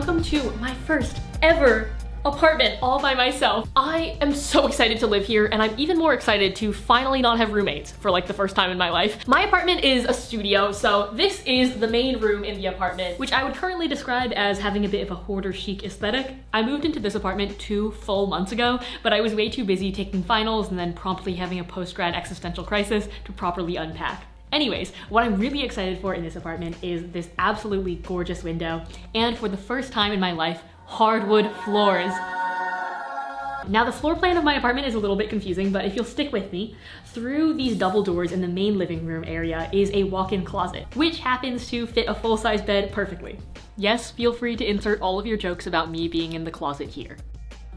welcome to my first ever apartment all by myself. I am so excited to live here, and I'm even more excited to finally not have roommates for like the first time in my life. My apartment is a studio, so this is the main room in the apartment, which I would currently describe as having a bit of a hoarder chic aesthetic. I moved into this apartment 2 full months ago, but I was way too busy taking finals and then promptly having a post-grad existential crisis to properly unpack. Anyways, what I'm really excited for in this apartment is this absolutely gorgeous window, and for the first time in my life, hardwood floors. Now the floor plan of my apartment is a little bit confusing, but if you'll stick with me, through these double doors in the main living room area is a walk-in closet, which happens to fit a full-size bed perfectly. Yes, feel free to insert all of your jokes about me being in the closet here.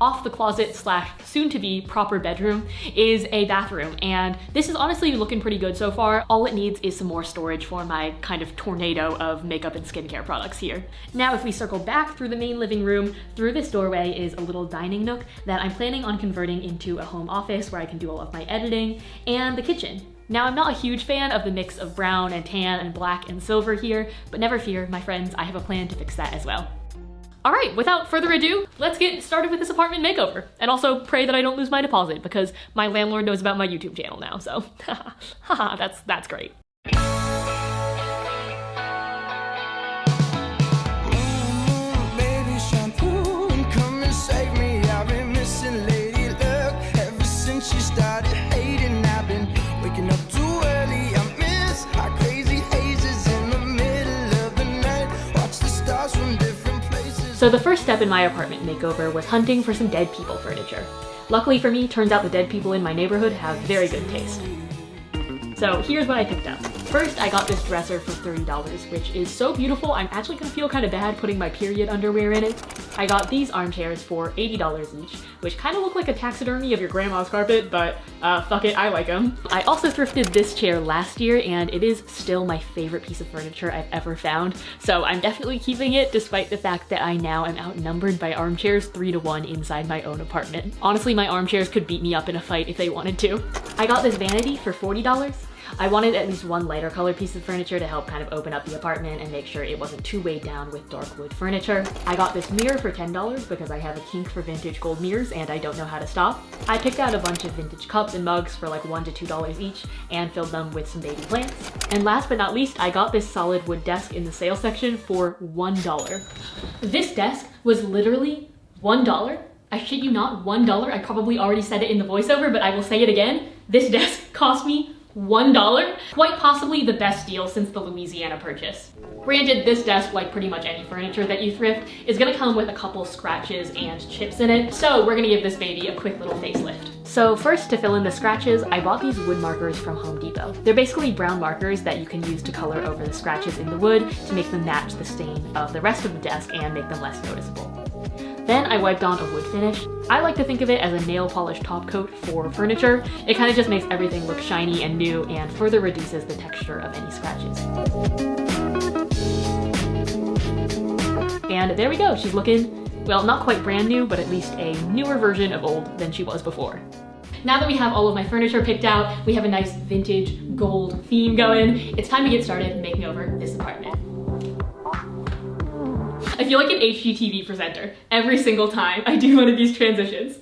Off the closet slash soon-to-be proper bedroom is a bathroom, and this is honestly looking pretty good so far. All it needs is some more storage for my kind of tornado of makeup and skincare products here. Now if we circle back through the main living room, through this doorway is a little dining nook that I'm planning on converting into a home office where I can do all of my editing, and the kitchen. Now, I'm not a huge fan of the mix of brown and tan and black and silver here, but never fear, my friends, I have a plan to fix that as well. All right, without further ado, let's get started with this apartment makeover. And also pray that I don't lose my deposit because my landlord knows about my YouTube channel now, so haha, that's great. Baby shampoo, come and save me. I've been missing Lady Luck ever since she started hating. I've been waking up too early. I miss our crazy hazes in the middle of the night. Watch the stars from different places. So the first step in my apartment makeover was hunting for some dead people furniture. Luckily for me, turns out the dead people in my neighborhood have very good taste. So here's what I picked up. First, I got this dresser for $30, which is so beautiful, I'm actually gonna feel kind of bad putting my period underwear in it. I got these armchairs for $80 each, which kind of look like a taxidermy of your grandma's carpet, but fuck it, I like them. I also thrifted this chair last year, and it is still my favorite piece of furniture I've ever found, so I'm definitely keeping it despite the fact that I now am outnumbered by armchairs 3 to 1 inside my own apartment. Honestly, my armchairs could beat me up in a fight if they wanted to. I got this vanity for $40. I wanted at least one lighter color piece of furniture to help kind of open up the apartment and make sure it wasn't too weighed down with dark wood furniture. I got this mirror for $10 because I have a kink for vintage gold mirrors and I don't know how to stop. I picked out a bunch of vintage cups and mugs for like $1 to $2 each and filled them with some baby plants. And last but not least, I got this solid wood desk in the sale section for $1. This desk was literally $1. I shit you not, $1. I probably already said it in the voiceover, but I will say it again. This desk cost me $1, quite possibly the best deal since the Louisiana purchase. Granted, this desk, like pretty much any furniture that you thrift, is gonna come with a couple scratches and chips in it, so we're gonna give this baby a quick little facelift. So first, to fill in the scratches, I bought these wood markers from Home Depot. They're basically brown markers that you can use to color over the scratches in the wood to make them match the stain of the rest of the desk and make them less noticeable. Then I wiped on a wood finish. I like to think of it as a nail polish top coat for furniture. It kind of just makes everything look shiny and new and further reduces the texture of any scratches. And there we go, she's looking, well, not quite brand new, but at least a newer version of old than she was before. Now that we have all of my furniture picked out, we have a nice vintage gold theme going, it's time to get started making over this apartment. I feel like an HGTV presenter every single time I do one of these transitions.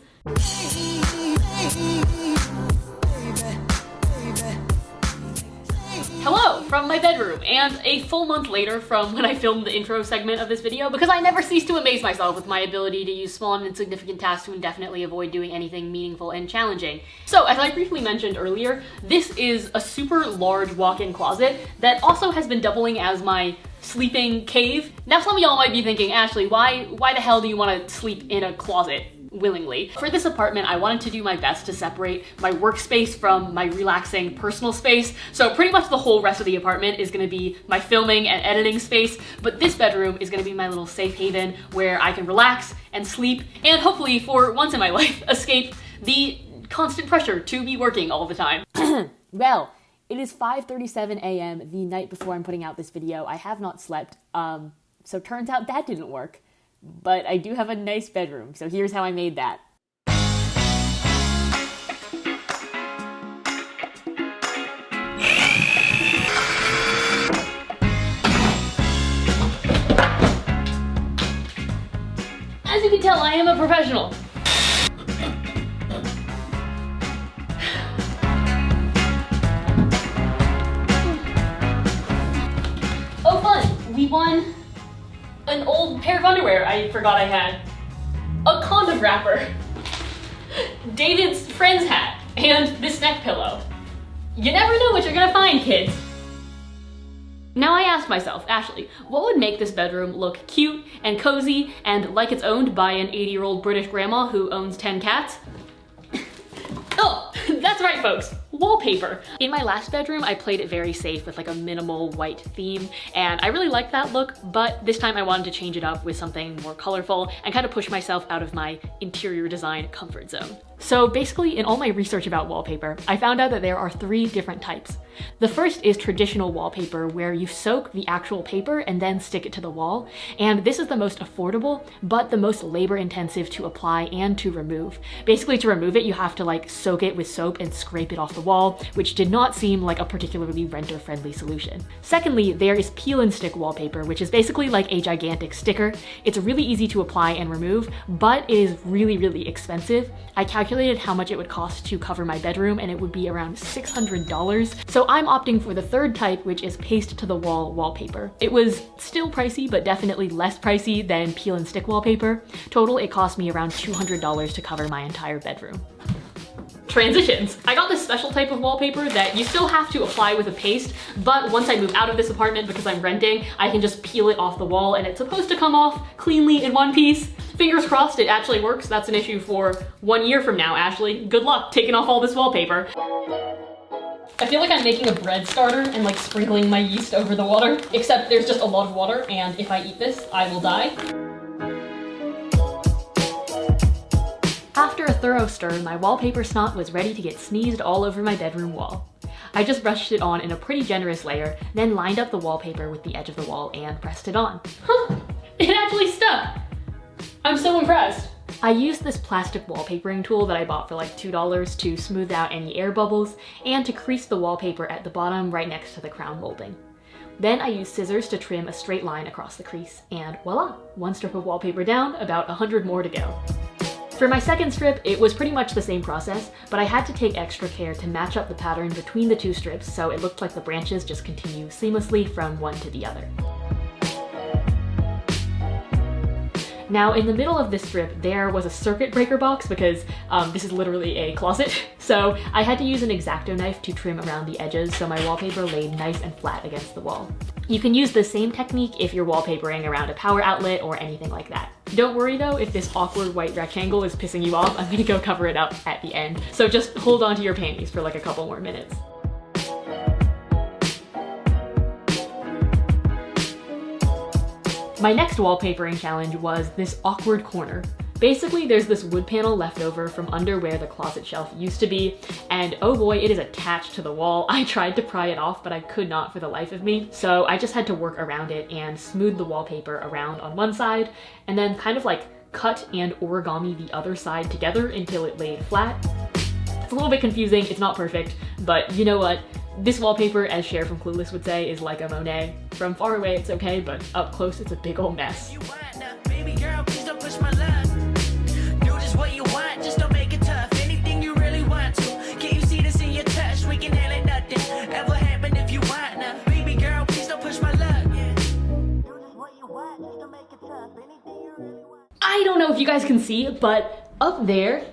Hello from my bedroom, and a full month later from when I filmed the intro segment of this video, because I never cease to amaze myself with my ability to use small and insignificant tasks to indefinitely avoid doing anything meaningful and challenging. So, as I briefly mentioned earlier, this is a super large walk-in closet that also has been doubling as my sleeping cave. Now some of y'all might be thinking, Ashley, why the hell do you want to sleep in a closet willingly? For this apartment, I wanted to do my best to separate my workspace from my relaxing personal space. So pretty much the whole rest of the apartment is going to be my filming and editing space, but this bedroom is going to be my little safe haven where I can relax and sleep and hopefully for once in my life escape the constant pressure to be working all the time. Well, it is 5:37 a.m. the night before I'm putting out this video. I have not slept, so turns out that didn't work. But I do have a nice bedroom, so here's how I made that. I am a professional. Oh fun, we won an old pair of underwear I forgot I had. A condom wrapper. David's friend's hat, and this neck pillow. You never know what you're gonna find, kids. Now I asked myself, Ashley, what would make this bedroom look cute and cozy and like it's owned by an 80-year-old British grandma who owns 10 cats? Oh, that's right folks, wallpaper. In my last bedroom, I played it very safe with like a minimal white theme, and I really liked that look, but this time I wanted to change it up with something more colorful and kind of push myself out of my interior design comfort zone. So basically, in all my research about wallpaper, I found out that there are 3 different types. The first is traditional wallpaper, where you soak the actual paper and then stick it to the wall. And this is the most affordable, but the most labor intensive to apply and to remove. Basically, to remove it, you have to like soak it with soap and scrape it off the wall, which did not seem like a particularly renter-friendly solution. Secondly, there is peel and stick wallpaper, which is basically like a gigantic sticker. It's really easy to apply and remove, but it is really, really expensive. I calculated how much it would cost to cover my bedroom, and it would be around $600. So I'm opting for the third type, which is paste to the wall wallpaper. It was still pricey, but definitely less pricey than peel and stick wallpaper. Total, it cost me around $200 to cover my entire bedroom. Transitions. I got this special type of wallpaper that you still have to apply with a paste, but once I move out of this apartment because I'm renting, I can just peel it off the wall and it's supposed to come off cleanly in one piece. Fingers crossed it actually works. That's an issue for 1 year from now, Ashley. Good luck taking off all this wallpaper. I feel like I'm making a bread starter and like sprinkling my yeast over the water, except there's just a lot of water, and if I eat this, I will die. After a thorough stir, my wallpaper snot was ready to get sneezed all over my bedroom wall. I just brushed it on in a pretty generous layer, then lined up the wallpaper with the edge of the wall and pressed it on. Huh, it actually stuck! I'm so impressed. I used this plastic wallpapering tool that I bought for like $2 to smooth out any air bubbles and to crease the wallpaper at the bottom right next to the crown molding. Then I used scissors to trim a straight line across the crease, and voila, 1 strip of wallpaper down, about 100 more to go. For my second strip, it was pretty much the same process, but I had to take extra care to match up the pattern between the 2 strips so it looked like the branches just continue seamlessly from one to the other. Now, in the middle of this strip, there was a circuit breaker box because this is literally a closet. So I had to use an X-Acto knife to trim around the edges so my wallpaper laid nice and flat against the wall. You can use the same technique if you're wallpapering around a power outlet or anything like that. Don't worry though, if this awkward white rectangle is pissing you off, I'm gonna go cover it up at the end. So just hold on to your panties for like a couple more minutes. My next wallpapering challenge was this awkward corner. Basically, there's this wood panel left over from under where the closet shelf used to be, and oh boy, it is attached to the wall. I tried to pry it off, but I could not for the life of me. So I just had to work around it and smooth the wallpaper around on one side, and then kind of like cut and origami the other side together until it laid flat. It's a little bit confusing, it's not perfect, but you know what? This wallpaper, as Cher from Clueless would say, is like a Monet. From far away it's okay, but up close it's a big old mess. Baby girl, please don't push my luck. Do just what you want, just don't make it tough. Anything you really want to. Can you see this in your touch? We can handle nothing. Ever happen if you want now. Baby girl, please don't push my luck. Do just what you want, just don't make it tough. Anything you really want. I don't know if you guys can see, but up there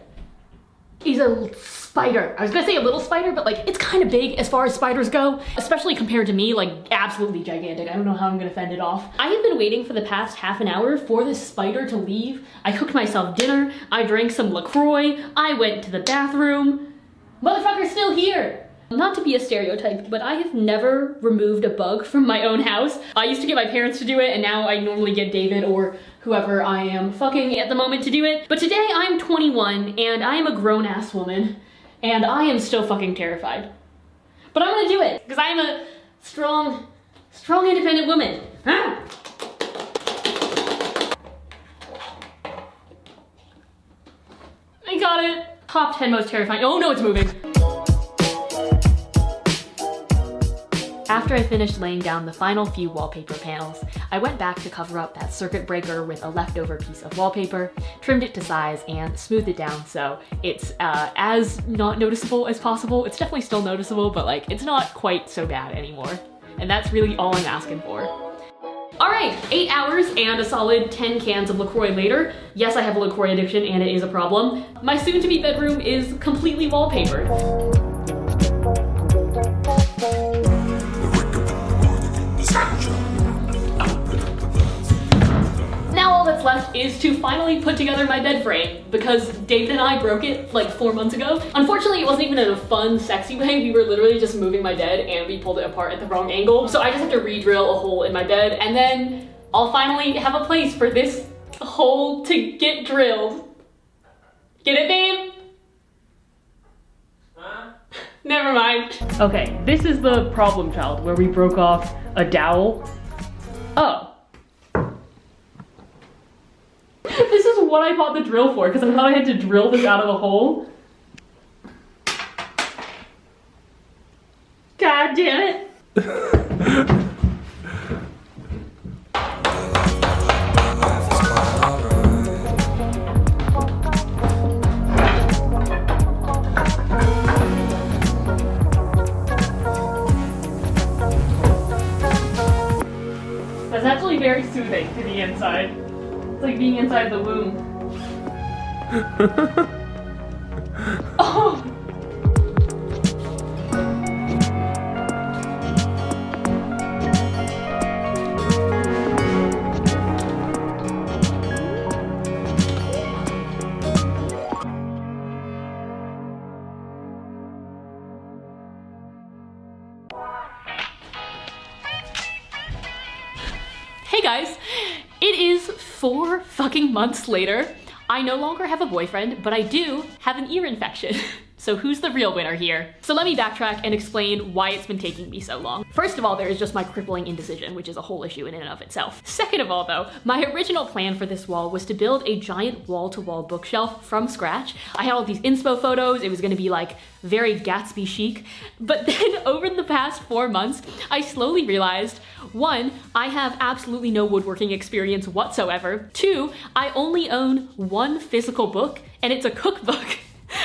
is a spider. I was gonna say a little spider, but like it's kind of big as far as spiders go, especially compared to me, like absolutely gigantic. I don't know how I'm gonna fend it off. I have been waiting for the past half an hour for this spider to leave. I cooked myself dinner, I drank some LaCroix, I went to the bathroom. Motherfucker's still here. Not to be a stereotype, but I have never removed a bug from my own house. I used to get my parents to do it, and now I normally get David or whoever I am fucking at the moment to do it. But today I'm 21, and I am a grown-ass woman, and I am still fucking terrified. But I'm gonna do it, because I am a strong, independent woman. Ah! I got it. Top 10 most terrifying. Oh no, it's moving. After I finished laying down the final few wallpaper panels, I went back to cover up that circuit breaker with a leftover piece of wallpaper, trimmed it to size, and smoothed it down so it's as not noticeable as possible. It's definitely still noticeable, but like it's not quite so bad anymore. And that's really all I'm asking for. All right, 8 hours and a solid 10 cans of LaCroix later. Yes, I have a LaCroix addiction and it is a problem. My soon-to-be bedroom is completely wallpapered. Now all that's left is to finally put together my bed frame because David and I broke it like 4 months ago. Unfortunately, it wasn't even in a fun, sexy way. We were literally just moving my bed and we pulled it apart at the wrong angle. So I just have to re-drill a hole in my bed and then I'll finally have a place for this hole to get drilled. Get it, babe? Huh? Never mind. Okay, this is the problem child where we broke off a dowel. Oh. This is what I bought the drill for, because I thought I had to drill this out of the hole. God damn it. That's actually very soothing to the inside. It's like being inside the womb. Oh! Hey guys! It is 4 fucking months later. I no longer have a boyfriend, but I do have an ear infection. So who's the real winner here? So let me backtrack and explain why it's been taking me so long. First of all, there is just my crippling indecision, which is a whole issue in and of itself. Second of all though, my original plan for this wall was to build a giant wall-to-wall bookshelf from scratch. I had all these inspo photos, it was gonna be like very Gatsby chic. But then over the past 4 months, I slowly realized, 1, I have absolutely no woodworking experience whatsoever. 2, I only own 1 physical book, and it's a cookbook.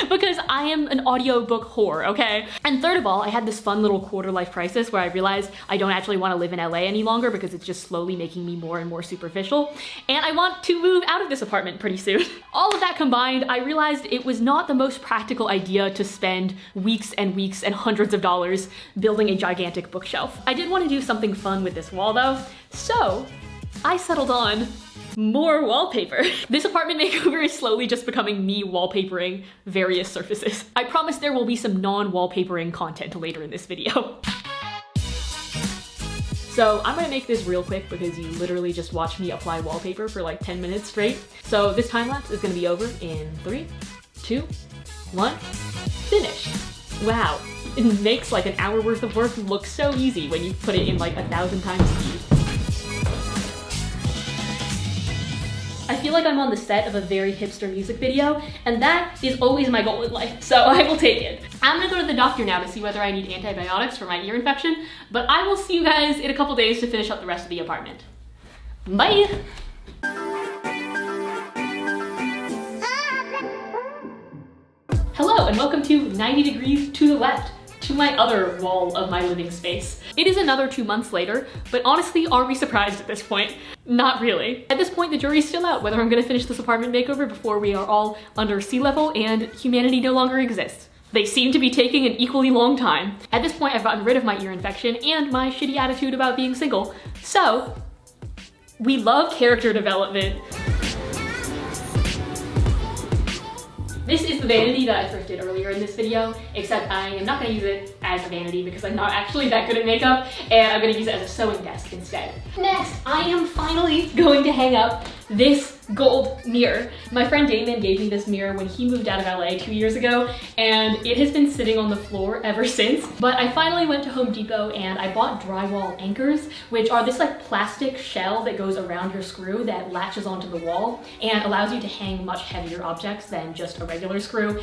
Because I am an audiobook whore, okay? And third of all, I had this fun little quarter life crisis where I realized I don't actually want to live in LA any longer because it's just slowly making me more and more superficial. And I want to move out of this apartment pretty soon. All of that combined, I realized it was not the most practical idea to spend weeks and weeks and hundreds of dollars building a gigantic bookshelf. I did want to do something fun with this wall though, so I settled on more wallpaper. This apartment makeover is slowly just becoming me wallpapering various surfaces. I promise there will be some non-wallpapering content later in this video. So I'm gonna make this real quick because you literally just watched me apply wallpaper for like 10 minutes straight. So this time lapse is gonna be over in 3, 2, 1, finish. Wow, it makes like an hour worth of work look so easy when you put it in like 1,000 times speed. I feel like I'm on the set of a very hipster music video, and that is always my goal in life, so I will take it. I'm gonna go to the doctor now to see whether I need antibiotics for my ear infection, but I will see you guys in a couple days to finish up the rest of the apartment. Bye! Hello, and welcome to 90 degrees to the left, to my other wall of my living space. It is another 2 months later, but honestly, are we surprised at this point? Not really. At this point, the jury's still out whether I'm gonna finish this apartment makeover before we are all under sea level and humanity no longer exists. They seem to be taking an equally long time. At this point, I've gotten rid of my ear infection and my shitty attitude about being single. So, we love character development. This is the vanity that I thrifted earlier in this video, except I am not gonna use it as a vanity because I'm not actually that good at makeup, and I'm gonna use it as a sewing desk instead. Next, I am finally going to hang up this gold mirror. My friend Damon gave me this mirror when he moved out of LA 2 years ago, and it has been sitting on the floor ever since. But I finally went to Home Depot and I bought drywall anchors, which are this like plastic shell that goes around your screw that latches onto the wall and allows you to hang much heavier objects than just a regular screw.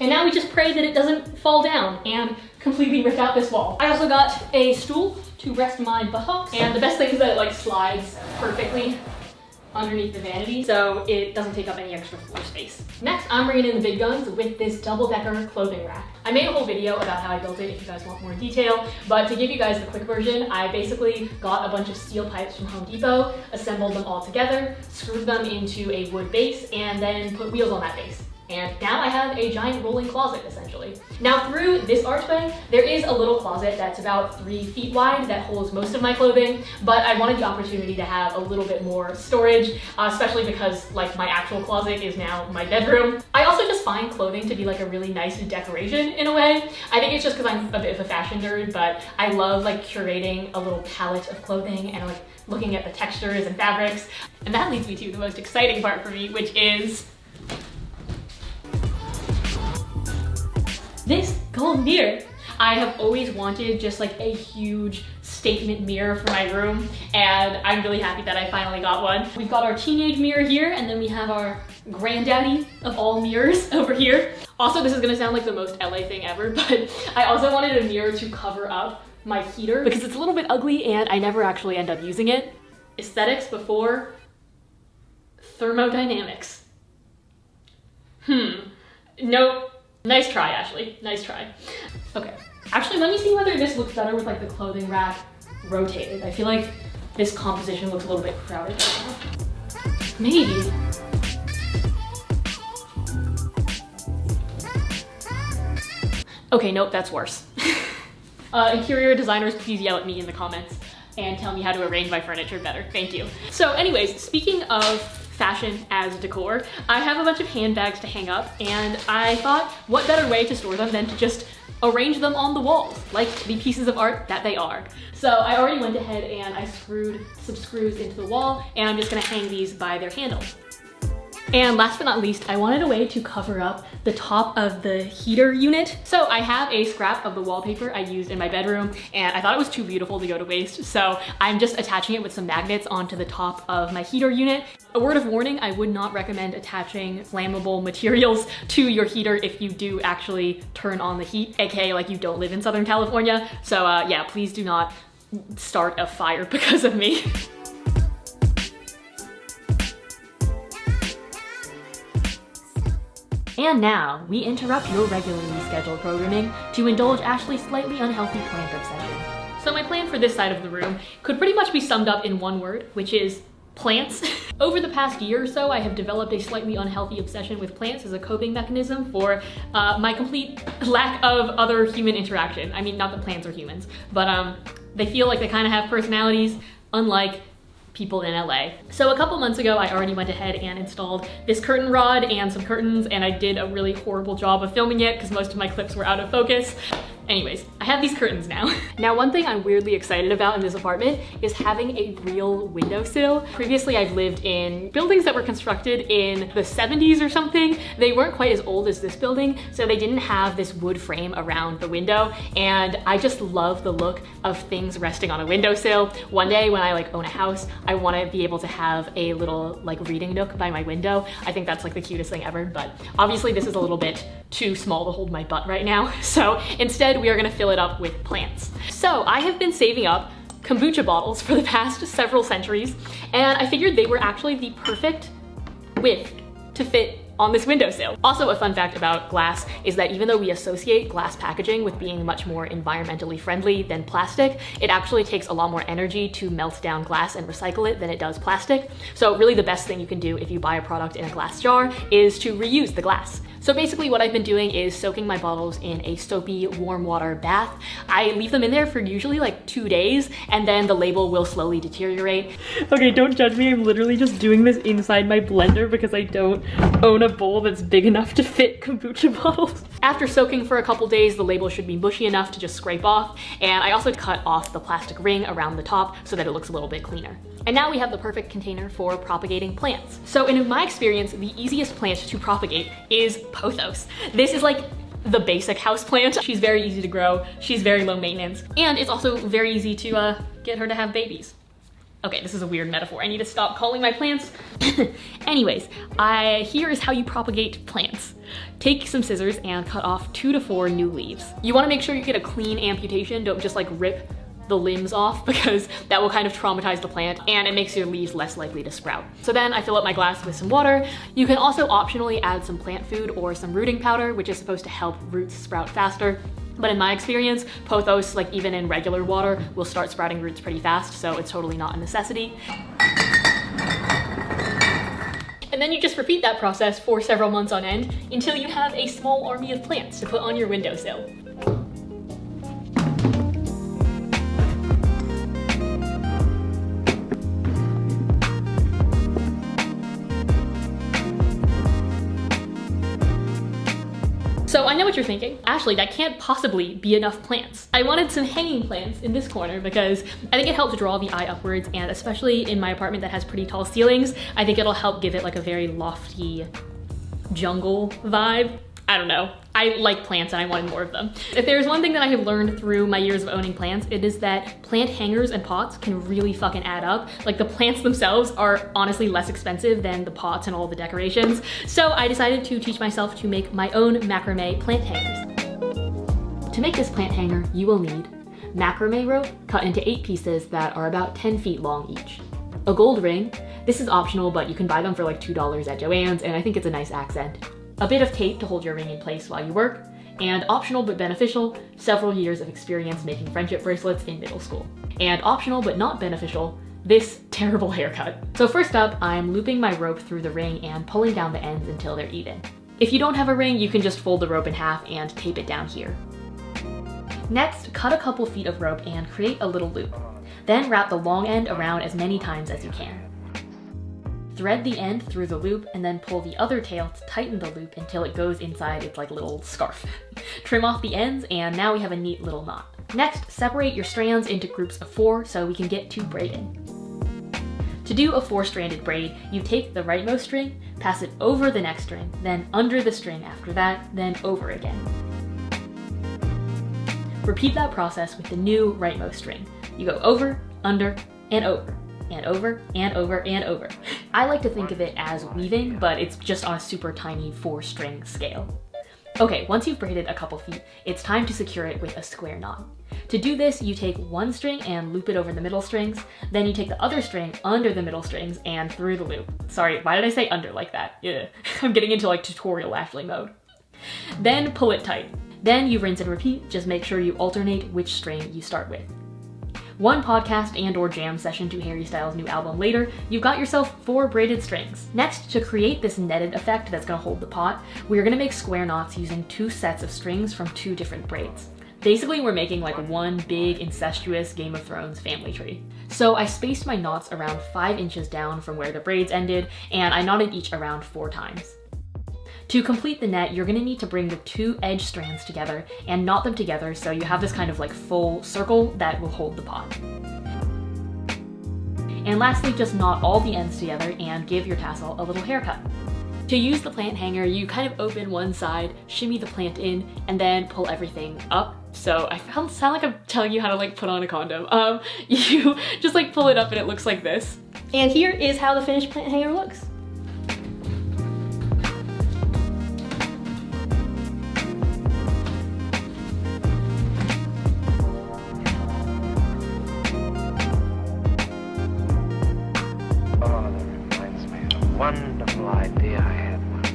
And now we just pray that it doesn't fall down and completely rip out this wall. I also got a stool to rest my buttocks, and the best thing is that it like slides perfectly underneath the vanity, so it doesn't take up any extra floor space. Next, I'm bringing in the big guns with this double-decker clothing rack. I made a whole video about how I built it if you guys want more detail, but to give you guys the quick version, I basically got a bunch of steel pipes from Home Depot, assembled them all together, screwed them into a wood base, and then put wheels on that base. And now I have a giant rolling closet, essentially. Now through this archway, there is a little closet that's about 3 feet wide that holds most of my clothing, but I wanted the opportunity to have a little bit more storage, especially because like my actual closet is now my bedroom. I also just find clothing to be like a really nice decoration in a way. I think it's just because I'm a bit of a fashion nerd, but I love like curating a little palette of clothing and like looking at the textures and fabrics. And that leads me to the most exciting part for me, which is this gold mirror. I have always wanted just like a huge statement mirror for my room, and I'm really happy that I finally got one. We've got our teenage mirror here, and then we have our granddaddy of all mirrors over here. Also, this is gonna sound like the most LA thing ever, but I also wanted a mirror to cover up my heater because it's a little bit ugly and I never actually end up using it. Aesthetics before thermodynamics. Nope. Nice try, Ashley. Nice try. Okay. Actually, let me see whether this looks better with like the clothing rack rotated. I feel like this composition looks a little bit crowded right now. Maybe. Okay, nope, that's worse. Interior designers, please yell at me in the comments and tell me how to arrange my furniture better. Thank you. So anyways, speaking of fashion as decor, I have a bunch of handbags to hang up, and I thought what better way to store them than to just arrange them on the walls like the pieces of art that they are. So I already went ahead and I screwed some screws into the wall, and I'm just gonna hang these by their handles. And last but not least, I wanted a way to cover up the top of the heater unit. So I have a scrap of the wallpaper I used in my bedroom, and I thought it was too beautiful to go to waste. So I'm just attaching it with some magnets onto the top of my heater unit. A word of warning, I would not recommend attaching flammable materials to your heater if you do actually turn on the heat, aka like you don't live in Southern California. So yeah, please do not start a fire because of me. And now, we interrupt your regularly scheduled programming to indulge Ashley's slightly unhealthy plant obsession. So my plan for this side of the room could pretty much be summed up in one word, which is plants. Over the past year or so, I have developed a slightly unhealthy obsession with plants as a coping mechanism for my complete lack of other human interaction. I mean, not that plants are humans, but they feel like they kind of have personalities, unlike people in LA. So a couple months ago, I already went ahead and installed this curtain rod and some curtains, and I did a really horrible job of filming it because most of my clips were out of focus. Anyways, I have these curtains now. Now, one thing I'm weirdly excited about in this apartment is having a real windowsill. Previously, I've lived in buildings that were constructed in the 70s or something. They weren't quite as old as this building, so they didn't have this wood frame around the window, and I just love the look of things resting on a windowsill. One day when I like own a house, I want to be able to have a little like reading nook by my window. I think that's like the cutest thing ever, but obviously this is a little bit too small to hold my butt right now. So instead we are gonna fill it up with plants. So I have been saving up kombucha bottles for the past several centuries, and I figured they were actually the perfect width to fit on this windowsill. Also, a fun fact about glass is that even though we associate glass packaging with being much more environmentally friendly than plastic, it actually takes a lot more energy to melt down glass and recycle it than it does plastic. So really the best thing you can do if you buy a product in a glass jar is to reuse the glass. So basically what I've been doing is soaking my bottles in a soapy warm water bath. I leave them in there for usually like 2 days, and then the label will slowly deteriorate. Okay, don't judge me. I'm literally just doing this inside my blender because I don't own a bowl that's big enough to fit kombucha bottles. After soaking for a couple days, the label should be mushy enough to just scrape off, and I also cut off the plastic ring around the top so that it looks a little bit cleaner. And now we have the perfect container for propagating plants. So in my experience, the easiest plant to propagate is pothos. This is like the basic house plant. She's very easy to grow, she's very low maintenance, and it's also very easy to get her to have babies. Okay, this is a weird metaphor. I need to stop calling my plants. Anyways, here is how you propagate plants. Take some scissors and cut off 2 to 4 new leaves. You wanna make sure you get a clean amputation. Don't just like rip the limbs off, because that will kind of traumatize the plant and it makes your leaves less likely to sprout. So then I fill up my glass with some water. You can also optionally add some plant food or some rooting powder, which is supposed to help roots sprout faster. But in my experience, pothos, like even in regular water, will start sprouting roots pretty fast, so it's totally not a necessity. And then you just repeat that process for several months on end until you have a small army of plants to put on your windowsill. So I know what you're thinking. Ashley, that can't possibly be enough plants. I wanted some hanging plants in this corner because I think it helps draw the eye upwards, and especially in my apartment that has pretty tall ceilings, I think it'll help give it like a very lofty jungle vibe. I don't know. I like plants and I wanted more of them. If there's one thing that I have learned through my years of owning plants, it is that plant hangers and pots can really fucking add up. Like the plants themselves are honestly less expensive than the pots and all the decorations. So I decided to teach myself to make my own macrame plant hangers. To make this plant hanger, you will need macrame rope cut into 8 pieces that are about 10 feet long each. A gold ring. This is optional, but you can buy them for like $2 at Joann's, and I think it's a nice accent. A bit of tape to hold your ring in place while you work, and optional but beneficial, several years of experience making friendship bracelets in middle school. And optional but not beneficial, this terrible haircut. So first up, I'm looping my rope through the ring and pulling down the ends until they're even. If you don't have a ring, you can just fold the rope in half and tape it down here. Next, cut a couple feet of rope and create a little loop. Then wrap the long end around as many times as you can. Thread the end through the loop and then pull the other tail to tighten the loop until it goes inside its like little scarf. Trim off the ends and now we have a neat little knot. Next, separate your strands into groups of 4 so we can get to braiding. To do a 4-stranded braid, you take the rightmost string, pass it over the next string, then under the string after that, then over again. Repeat that process with the new rightmost string. You go over, under, and over. And over, and over, and over. I like to think of it as weaving, but it's just on a super tiny 4-string scale. Okay, once you've braided a couple feet, it's time to secure it with a square knot. To do this, you take one string and loop it over the middle strings, then you take the other string under the middle strings and through the loop. Sorry, why did I say under like that? Ugh. I'm getting into like tutorial Ashley mode. Then pull it tight. Then you rinse and repeat, just make sure you alternate which string you start with. One podcast and or jam session to Harry Styles' new album later, you've got yourself 4 braided strings. Next, to create this netted effect that's gonna hold the pot, we're gonna make square knots using 2 sets of strings from 2 different braids. Basically, we're making like one big incestuous Game of Thrones family tree. So I spaced my knots around 5 inches down from where the braids ended, and I knotted each around 4 times. To complete the net, you're gonna need to bring the 2 edge strands together and knot them together so you have this kind of like full circle that will hold the pot. And lastly, just knot all the ends together and give your tassel a little haircut. To use the plant hanger, you kind of open one side, shimmy the plant in, and then pull everything up. So I sound like I'm telling you how to like put on a condom. You just like pull it up and it looks like this. And here is how the finished plant hanger looks. Wonderful idea I had once.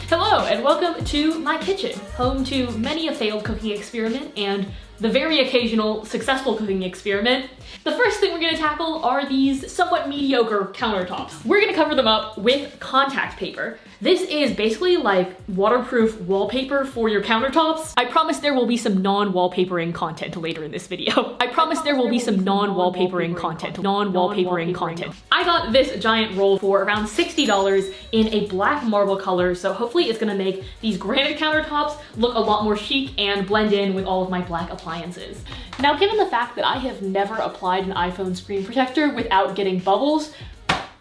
Hello and welcome to my kitchen, home to many a failed cooking experiment and the very occasional successful cooking experiment. The first thing we're gonna tackle are these somewhat mediocre countertops. We're gonna cover them up with contact paper. This is basically like waterproof wallpaper for your countertops. I promise there will be some non-wallpapering content later in this video. I promise there will be some non-wallpapering content. I got this giant roll for around $60 in a black marble color, so hopefully it's gonna make these granite countertops look a lot more chic and blend in with all of my black appliances appliances. Now, given the fact that I have never applied an iPhone screen protector without getting bubbles,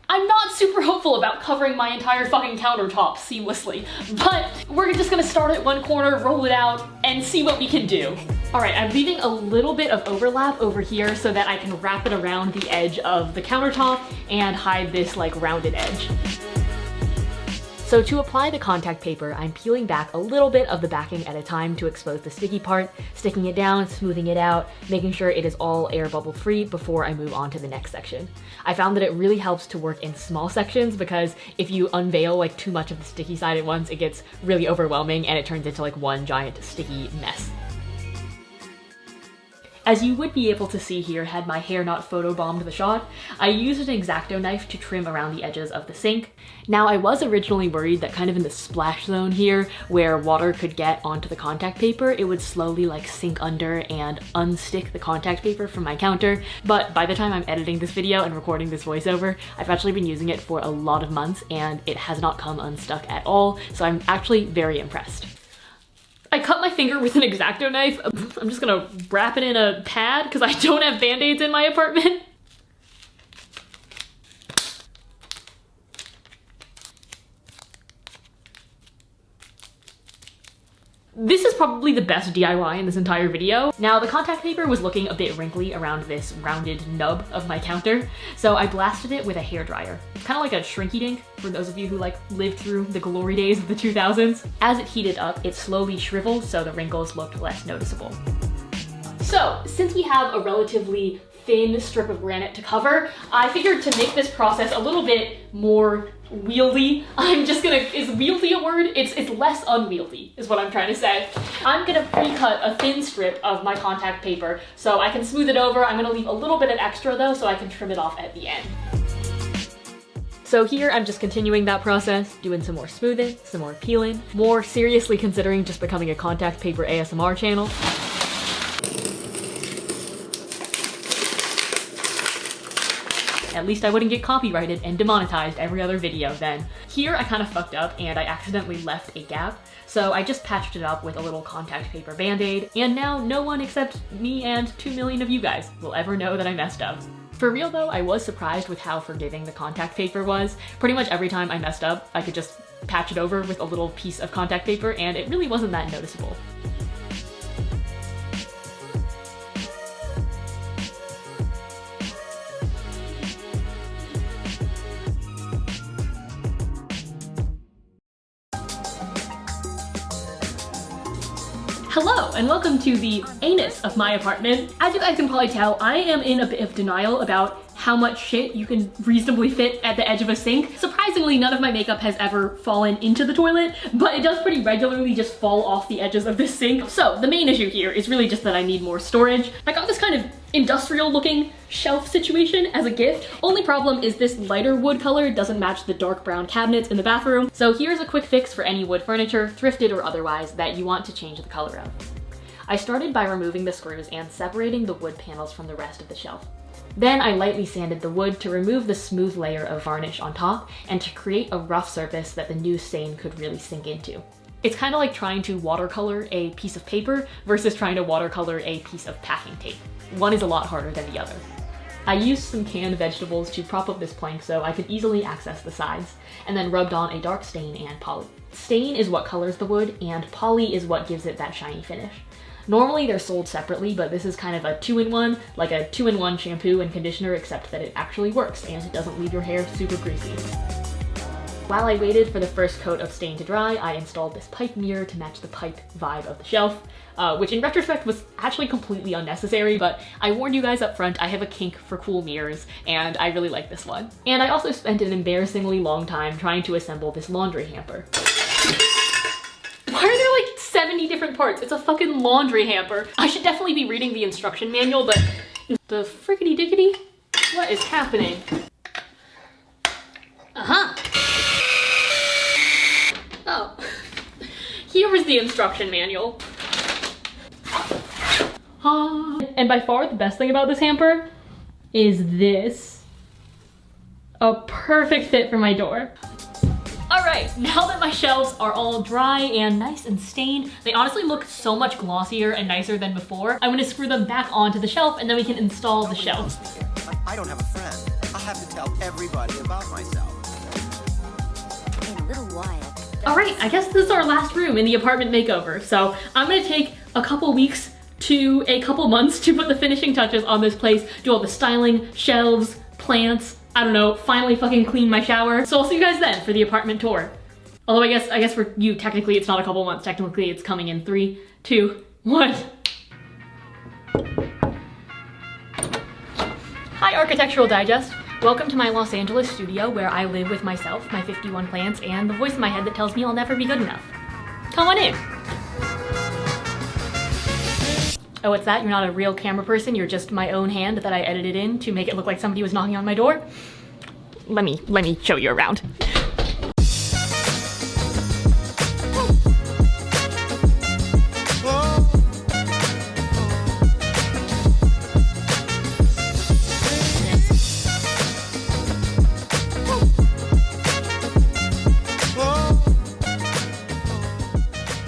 I'm not super hopeful about covering my entire fucking countertop seamlessly, but we're just gonna start at one corner, roll it out, and see what we can do. All right, I'm leaving a little bit of overlap over here so that I can wrap it around the edge of the countertop and hide this like rounded edge. So to apply the contact paper, I'm peeling back a little bit of the backing at a time to expose the sticky part, sticking it down, smoothing it out, making sure it is all air bubble free before I move on to the next section. I found that it really helps to work in small sections because if you unveil like too much of the sticky side at once, it gets really overwhelming and it turns into like one giant sticky mess. As you would be able to see here had my hair not photobombed the shot, I used an X-Acto knife to trim around the edges of the sink. Now, I was originally worried that kind of in the splash zone here, where water could get onto the contact paper, it would slowly like sink under and unstick the contact paper from my counter, but by the time I'm editing this video and recording this voiceover, I've actually been using it for a lot of months and it has not come unstuck at all, so I'm actually very impressed. I cut my finger with an X-Acto knife. I'm just gonna wrap it in a pad because I don't have band-aids in my apartment. This is probably the best DIY in this entire video. Now, the contact paper was looking a bit wrinkly around this rounded nub of my counter, so I blasted it with a hairdryer. Kind of like a shrinky dink, for those of you who like lived through the glory days of the 2000s. As it heated up, it slowly shriveled, so the wrinkles looked less noticeable. So, since we have a relatively thin strip of granite to cover, I figured to make this process a little bit more wieldy, I'm just gonna, is wieldy a word? It's less unwieldy, is what I'm trying to say. I'm gonna pre-cut a thin strip of my contact paper so I can smooth it over. I'm gonna leave a little bit of extra though so I can trim it off at the end. So here I'm just continuing that process, doing some more smoothing, some more peeling, more seriously considering just becoming a contact paper ASMR channel. At least I wouldn't get copyrighted and demonetized every other video then. Here I kind of fucked up and I accidentally left a gap, so I just patched it up with a little contact paper band-aid, and now no one except me and 2 million of you guys will ever know that I messed up. For real though, I was surprised with how forgiving the contact paper was. Pretty much every time I messed up, I could just patch it over with a little piece of contact paper and it really wasn't that noticeable. Hello, and welcome to the anus of my apartment. As you guys can probably tell, I am in a bit of denial about how much shit you can reasonably fit at the edge of a sink. Surprisingly, none of my makeup has ever fallen into the toilet, but it does pretty regularly just fall off the edges of this sink. So the main issue here is really just that I need more storage. I got this kind of industrial looking shelf situation as a gift. Only problem is this lighter wood color doesn't match the dark brown cabinets in the bathroom. So here's a quick fix for any wood furniture, thrifted or otherwise, that you want to change the color of. I started by removing the screws and separating the wood panels from the rest of the shelf. Then I lightly sanded the wood to remove the smooth layer of varnish on top and to create a rough surface that the new stain could really sink into. It's kind of like trying to watercolor a piece of paper versus trying to watercolor a piece of packing tape. One is a lot harder than the other. I used some canned vegetables to prop up this plank so I could easily access the sides, and then rubbed on a dark stain and poly. Stain is what colors the wood, and poly is what gives it that shiny finish. Normally they're sold separately, but this is kind of a 2-in-1, like a 2-in-1 shampoo and conditioner, except that it actually works and it doesn't leave your hair super greasy. While I waited for the first coat of stain to dry, I installed this pipe mirror to match the pipe vibe of the shelf, which in retrospect was actually completely unnecessary, but I warned you guys up front, I have a kink for cool mirrors, and I really like this one. And I also spent an embarrassingly long time trying to assemble this laundry hamper. Why are there like 70 different parts? It's a fucking laundry hamper. I should definitely be reading the instruction manual, but the frickety dickety? What is happening? Uh-huh. Oh. Here was the instruction manual. And by far the best thing about this hamper is this. A perfect fit for my door. All right. right, now that my shelves are all dry and nice and stained, they honestly look so much glossier and nicer than before. I'm gonna screw them back onto the shelf and then we can install the shelves. I don't have a friend. I have to tell everybody about myself. In a little while. All right, I guess this is our last room in the apartment makeover. So I'm gonna take a couple weeks to a couple months to put the finishing touches on this place, do all the styling, shelves, plants, I don't know, finally fucking clean my shower. So I'll see you guys then for the apartment tour. Although I guess for you, technically it's not a couple months. Technically it's coming in 3, 2, 1. Hi, Architectural Digest. Welcome to my Los Angeles studio where I live with myself, my 51 plants, and the voice in my head that tells me I'll never be good enough. Come on in. Oh, what's that? You're not a real camera person, you're just my own hand that I edited in to make it look like somebody was knocking on my door? Let me show you around.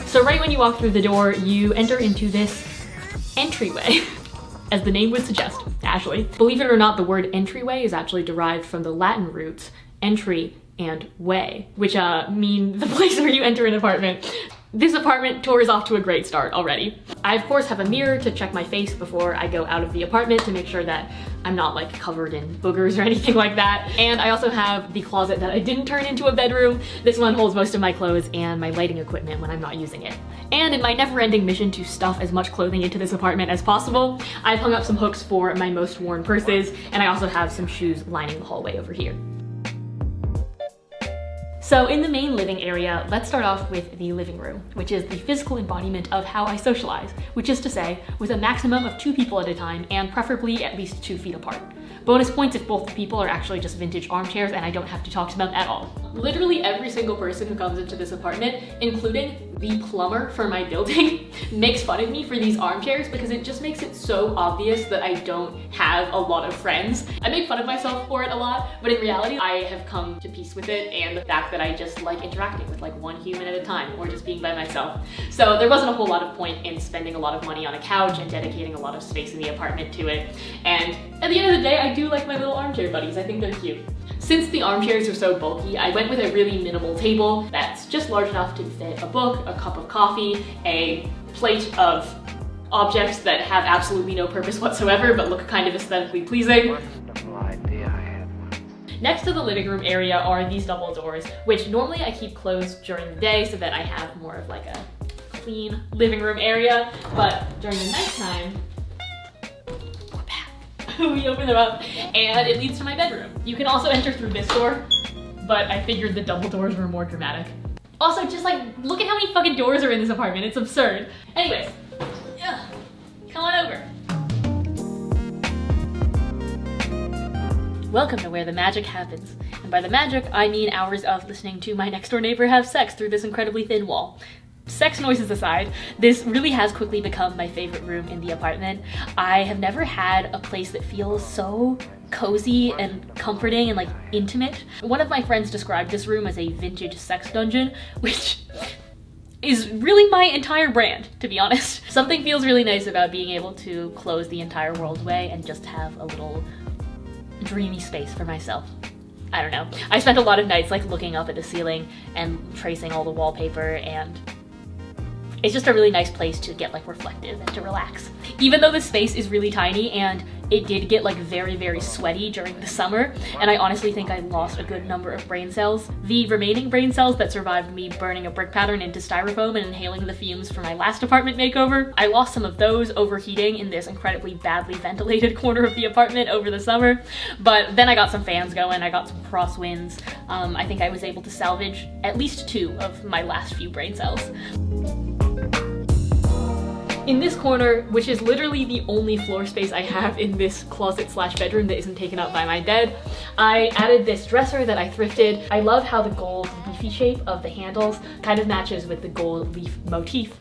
So right when you walk through the door, you enter into this entryway, as the name would suggest, Ashley. Believe it or not, the word entryway is actually derived from the Latin roots entry and way, which mean the place where you enter an apartment. This apartment tour is off to a great start already. I of course have a mirror to check my face before I go out of the apartment to make sure that I'm not like covered in boogers or anything like that. And I also have the closet that I didn't turn into a bedroom. This one holds most of my clothes and my lighting equipment when I'm not using it. And in my never-ending mission to stuff as much clothing into this apartment as possible, I've hung up some hooks for my most worn purses, and I also have some shoes lining the hallway over here. So in the main living area, let's start off with the living room, which is the physical embodiment of how I socialize, which is to say, with a maximum of 2 people at a time and preferably at least 2 feet apart. Bonus points if both the people are actually just vintage armchairs and I don't have to talk to them at all. Literally every single person who comes into this apartment, including the plumber for my building, makes fun of me for these armchairs because it just makes it so obvious that I don't have a lot of friends. I make fun of myself for it a lot, but in reality, I have come to peace with it and the fact that I just like interacting with like one human at a time or just being by myself. So there wasn't a whole lot of point in spending a lot of money on a couch and dedicating a lot of space in the apartment to it. And at the end of the day, I do like my little armchair buddies. I think they're cute. Since the armchairs are so bulky, I went with a really minimal table that's just large enough to fit a book, a cup of coffee, a plate of objects that have absolutely no purpose whatsoever but look kind of aesthetically pleasing. Wonderful idea I had once. Next to the living room area are these double doors, which normally I keep closed during the day so that I have more of like a clean living room area, but during the nighttime, we open them up and it leads to my bedroom. You can also enter through this door, but I figured the double doors were more dramatic. Also, just like, look at how many fucking doors are in this apartment. It's absurd. Anyways, come on over. Welcome to where the magic happens. And by the magic, I mean hours of listening to my next door neighbor have sex through this incredibly thin wall. Sex noises aside, this really has quickly become my favorite room in the apartment. I have never had a place that feels so cozy and comforting and like intimate. One of my friends described this room as a vintage sex dungeon, which is really my entire brand, to be honest. Something feels really nice about being able to close the entire world away and just have a little dreamy space for myself. I don't know. I spent a lot of nights like looking up at the ceiling and tracing all the wallpaper, and it's just a really nice place to get like reflective and to relax. Even though the space is really tiny and it did get like very, very sweaty during the summer, and I honestly think I lost a good number of brain cells. The remaining brain cells that survived me burning a brick pattern into styrofoam and inhaling the fumes from my last apartment makeover, I lost some of those overheating in this incredibly badly ventilated corner of the apartment over the summer. But then I got some fans going, I got some crosswinds. I think I was able to salvage at least 2 of my last few brain cells. In this corner, which is literally the only floor space I have in this closet slash bedroom that isn't taken up by my bed, I added this dresser that I thrifted. I love how the gold leafy shape of the handles kind of matches with the gold leaf motif.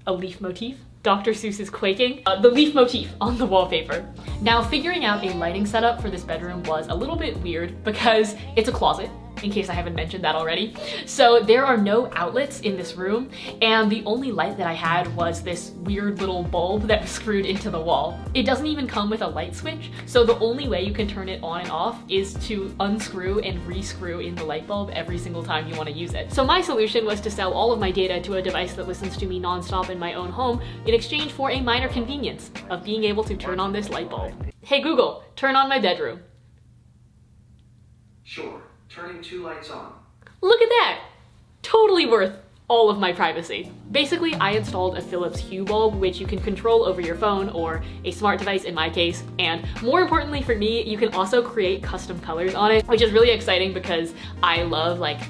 A leaf motif? Dr. Seuss is quaking. The leaf motif on the wallpaper. Now, figuring out a lighting setup for this bedroom was a little bit weird because it's a closet. in case I haven't mentioned that already. So there are no outlets in this room, and the only light that I had was this weird little bulb that was screwed into the wall. It doesn't even come with a light switch, so the only way you can turn it on and off is to unscrew and re-screw in the light bulb every single time you want to use it. So my solution was to sell all of my data to a device that listens to me nonstop in my own home in exchange for a minor convenience of being able to turn on this light bulb. Hey Google, turn on my bedroom. Sure, turning 2 lights on. Look at that! Totally worth all of my privacy. Basically, I installed a Philips Hue bulb, which you can control over your phone or a smart device in my case, and more importantly for me, you can also create custom colors on it, which is really exciting because I love like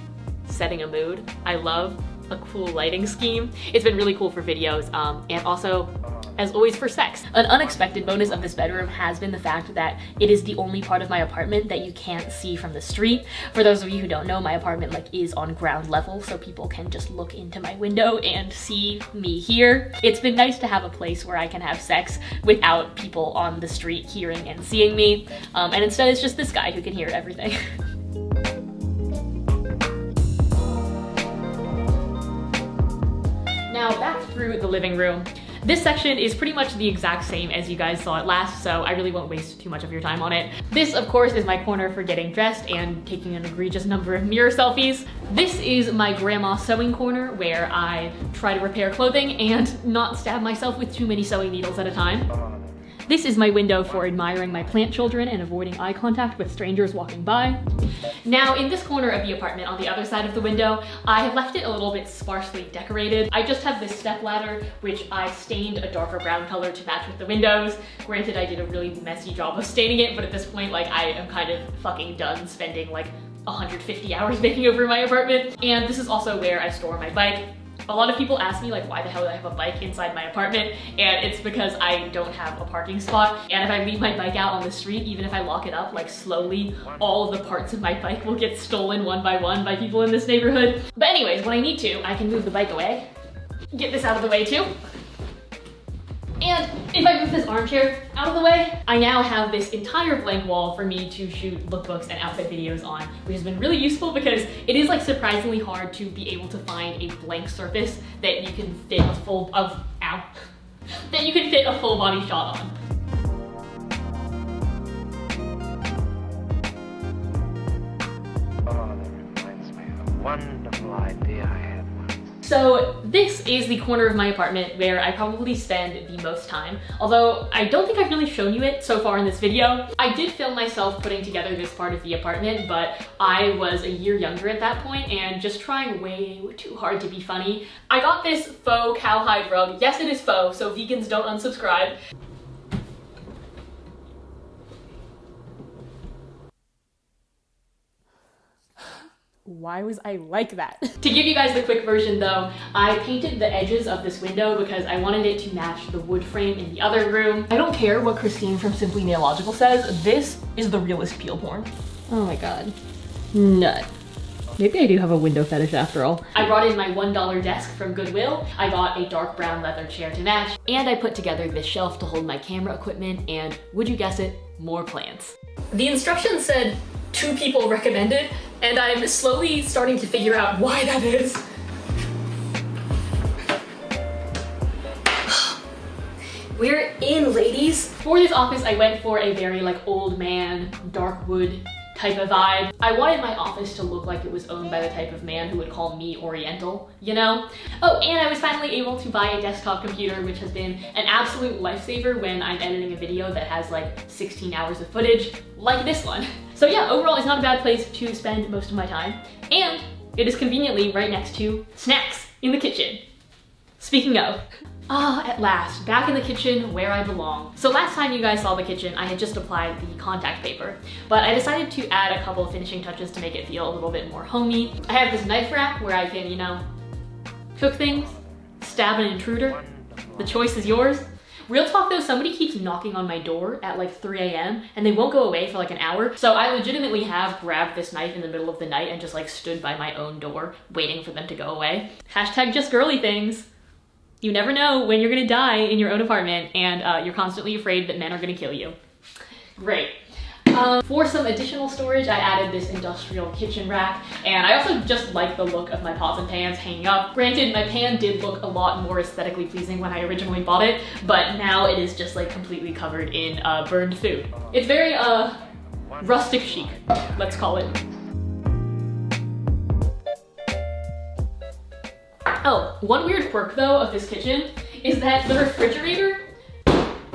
setting a mood. I love a cool lighting scheme. It's been really cool for videos, and also as always for sex. An unexpected bonus of this bedroom has been the fact that it is the only part of my apartment that you can't see from the street. For those of you who don't know, my apartment is on ground level, so people can just look into my window and see me here. It's been nice to have a place where I can have sex without people on the street hearing and seeing me, and instead it's just this guy who can hear everything. Now back through the living room. This section is pretty much the exact same as you guys saw it last, so I really won't waste too much of your time on it. This, of course, is my corner for getting dressed and taking an egregious number of mirror selfies. This is my grandma sewing corner where I try to repair clothing and not stab myself with too many sewing needles at a time. This is my window for admiring my plant children and avoiding eye contact with strangers walking by. Now, in this corner of the apartment on the other side of the window, I have left it a little bit sparsely decorated. I just have this step ladder, which I stained a darker brown color to match with the windows. Granted, I did a really messy job of staining it, but at this point, like, I am kind of fucking done spending like 150 hours making over my apartment. And this is also where I store my bike. A lot of people ask me like why the hell do I have a bike inside my apartment, and it's because I don't have a parking spot, and if I leave my bike out on the street, even if I lock it up, like slowly all of the parts of my bike will get stolen one by people in this neighborhood. But anyways, when I need to, I can move the bike away, get this out of the way too. And if I move this armchair out of the way, I now have this entire blank wall for me to shoot lookbooks and outfit videos on, which has been really useful because it is like surprisingly hard to be able to find a blank surface that you can fit a full body shot on. Oh, that reminds me of a wonderful idea I had once. So this is the corner of my apartment where I probably spend the most time, although I don't think I've really shown you it so far in this video. I did film myself putting together this part of the apartment, but I was a year younger at that point and just trying way too hard to be funny. I got this faux cowhide rug. Yes, it is faux, so vegans don't unsubscribe. Why was I like that? To give you guys the quick version though, I painted the edges of this window because I wanted it to match the wood frame in the other room. I don't care what Christine from Simply Nailogical says, this is the realest peel porn. Oh my god. Nut. Maybe I do have a window fetish after all. I brought in my $1 desk from Goodwill. I got a dark brown leather chair to match, and I put together this shelf to hold my camera equipment, and would you guess it, more plants. The instructions said 2 people recommended, and I'm slowly starting to figure out why that is. We're in, ladies. For this office, I went for a very like old man, dark wood type of vibe. I wanted my office to look like it was owned by the type of man who would call me Oriental, you know? Oh, and I was finally able to buy a desktop computer, which has been an absolute lifesaver when I'm editing a video that has like 16 hours of footage, like this one. So yeah, overall it's not a bad place to spend most of my time, and it is conveniently right next to snacks in the kitchen. Speaking of, at last, back in the kitchen where I belong. So last time you guys saw the kitchen, I had just applied the contact paper, but I decided to add a couple of finishing touches to make it feel a little bit more homey. I have this knife rack where I can, you know, cook things, stab an intruder. The choice is yours. Real talk though, somebody keeps knocking on my door at like 3 a.m. and they won't go away for like an hour. So I legitimately have grabbed this knife in the middle of the night and just like stood by my own door waiting for them to go away. Hashtag just girly things. You never know when you're gonna die in your own apartment, and you're constantly afraid that men are gonna kill you. Great. For some additional storage, I added this industrial kitchen rack, and I also just like the look of my pots and pans hanging up. Granted, my pan did look a lot more aesthetically pleasing when I originally bought it, but now it is just like completely covered in burned food. It's very rustic chic, let's call it. Oh, one weird quirk though of this kitchen is that the refrigerator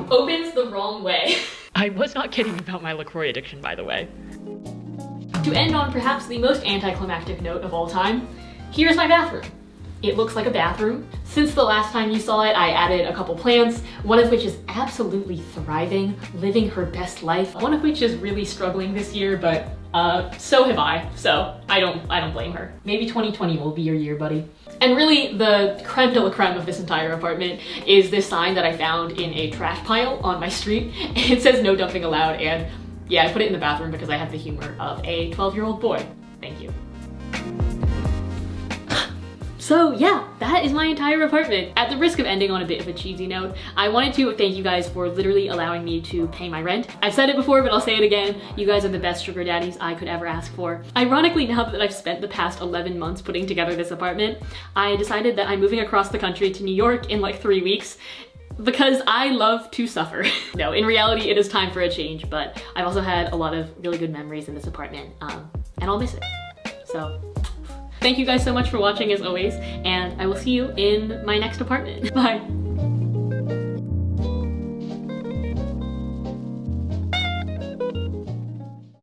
opens the wrong way. I was not kidding about my LaCroix addiction, by the way. To end on perhaps the most anticlimactic note of all time, here's my bathroom. It looks like a bathroom. Since the last time you saw it, I added a couple plants, one of which is absolutely thriving, living her best life, one of which is really struggling this year, but so have I, so I don't blame her. Maybe 2020 will be your year, buddy. And really, the creme de la creme of this entire apartment is this sign that I found in a trash pile on my street. It says no dumping allowed, and yeah, I put it in the bathroom because I have the humor of a 12-year-old boy. Thank you. So yeah, that is my entire apartment. At the risk of ending on a bit of a cheesy note, I wanted to thank you guys for literally allowing me to pay my rent. I've said it before, but I'll say it again. You guys are the best sugar daddies I could ever ask for. Ironically, now that I've spent the past 11 months putting together this apartment, I decided that I'm moving across the country to New York in like 3 weeks because I love to suffer. No, in reality, it is time for a change, but I've also had a lot of really good memories in this apartment, and I'll miss it. So, thank you guys so much for watching as always, and I will see you in my next apartment. Bye.